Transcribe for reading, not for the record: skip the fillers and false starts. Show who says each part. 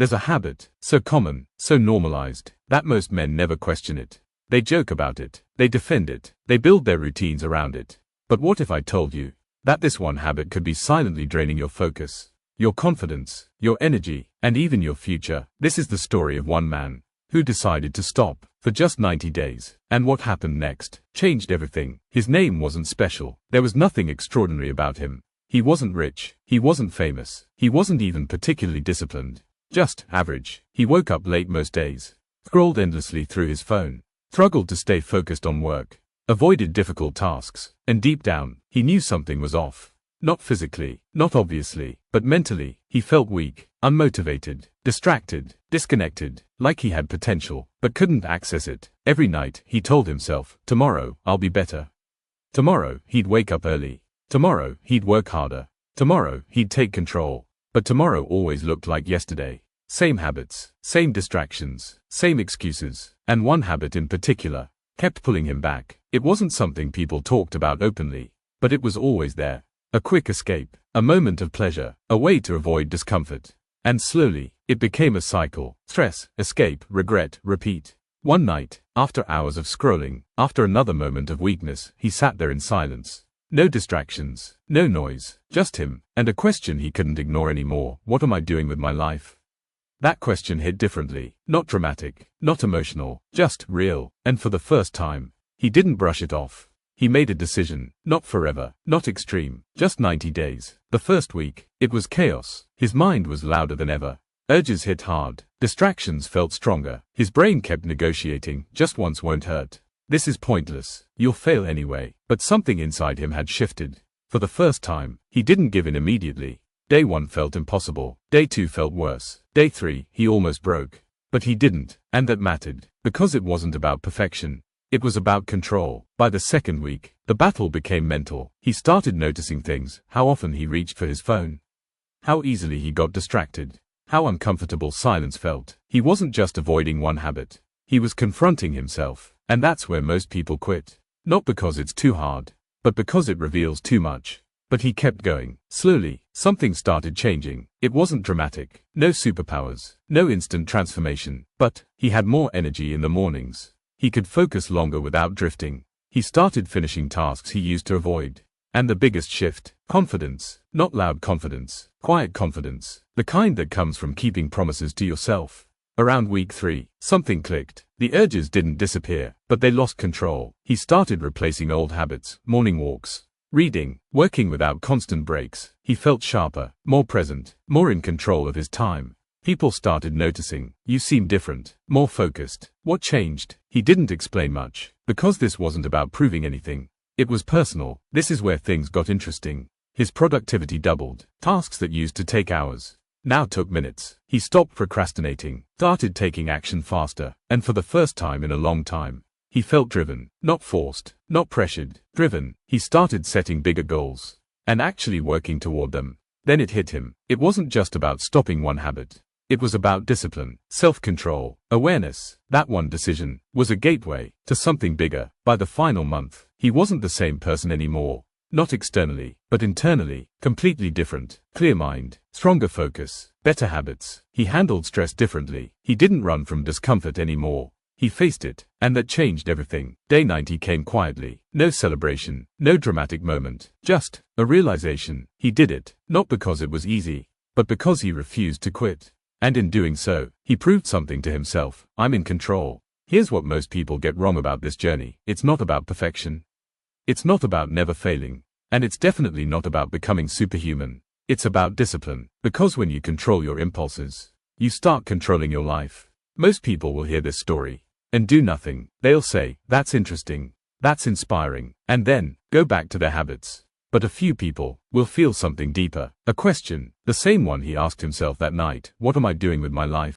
Speaker 1: There's a habit, so common, so normalized, that most men never question it. They joke about it, they defend it, they build their routines around it. But what if I told you that this one habit could be silently draining your focus, your confidence, your energy, and even your future? This is the story of one man who decided to stop for just 90 days. And what happened next changed everything. His name wasn't special. There was nothing extraordinary about him. He wasn't rich. He wasn't famous. He wasn't even particularly disciplined. Just average. He woke up late most days, scrolled endlessly through his phone, struggled to stay focused on work, avoided difficult tasks, and deep down, he knew something was off. Not physically, not obviously, but mentally. He felt weak, unmotivated, distracted, disconnected, like he had potential, but couldn't access it. Every night, he told himself, tomorrow, I'll be better. Tomorrow, he'd wake up early. Tomorrow, he'd work harder. Tomorrow, he'd take control. But tomorrow always looked like yesterday. Same habits, same distractions, same excuses, and one habit in particular kept pulling him back. It wasn't something people talked about openly, but it was always there. A quick escape, a moment of pleasure, a way to avoid discomfort. And slowly, it became a cycle. Stress, escape, regret, repeat. One night, after hours of scrolling, after another moment of weakness, he sat there in silence. No distractions, no noise, just him, and a question he couldn't ignore anymore. What am I doing with my life? That question hit differently, not dramatic, not emotional, just real, and for the first time, he didn't brush it off. He made a decision, not forever, not extreme, just 90 days. The first week, it was chaos. His mind was louder than ever. Urges hit hard, distractions felt stronger. His brain kept negotiating, just once won't hurt. This is pointless, you'll fail anyway. But something inside him had shifted. For the first time, he didn't give in immediately. Day 1 felt impossible. Day 2 felt worse. Day 3, he almost broke. But he didn't, and that mattered, because it wasn't about perfection. It was about control. By the second week, the battle became mental. He started noticing things, how often he reached for his phone, how easily he got distracted, how uncomfortable silence felt. He wasn't just avoiding one habit. He was confronting himself. And that's where most people quit. Not because it's too hard, but because it reveals too much. But he kept going. Slowly, something started changing. It wasn't dramatic. No superpowers. No instant transformation. But he had more energy in the mornings. He could focus longer without drifting. He started finishing tasks he used to avoid. And the biggest shift, confidence. Not loud confidence, quiet confidence. The kind that comes from keeping promises to yourself. Around week 3, something clicked. The urges didn't disappear, but they lost control. He started replacing old habits, morning walks, reading, working without constant breaks. He felt sharper, more present, more in control of his time. People started noticing, you seem different, more focused. What changed? He didn't explain much, because this wasn't about proving anything. It was personal. This is where things got interesting. His productivity doubled. Tasks that used to take hours now took minutes. He stopped procrastinating, started taking action faster, and for the first time in a long time, he felt driven, not forced, not pressured, driven. He started setting bigger goals, and actually working toward them. Then it hit him. It wasn't just about stopping one habit. It was about discipline, self-control, awareness. That one decision was a gateway to something bigger. By the final month, he wasn't the same person anymore. Not externally, but internally, completely different. Clear mind, stronger focus, better habits. He handled stress differently. He didn't run from discomfort anymore. He faced it, and that changed everything. Day 90 came quietly. No celebration, no dramatic moment. Just a realization. He did it, not because it was easy, but because he refused to quit. And in doing so, he proved something to himself. I'm in control. Here's what most people get wrong about this journey. It's not about perfection. It's not about never failing. And it's definitely not about becoming superhuman. It's about discipline. Because when you control your impulses, you start controlling your life. Most people will hear this story and do nothing. They'll say, that's interesting, that's inspiring, and then go back to their habits. But a few people will feel something deeper. A question, the same one he asked himself that night. What am I doing with my life?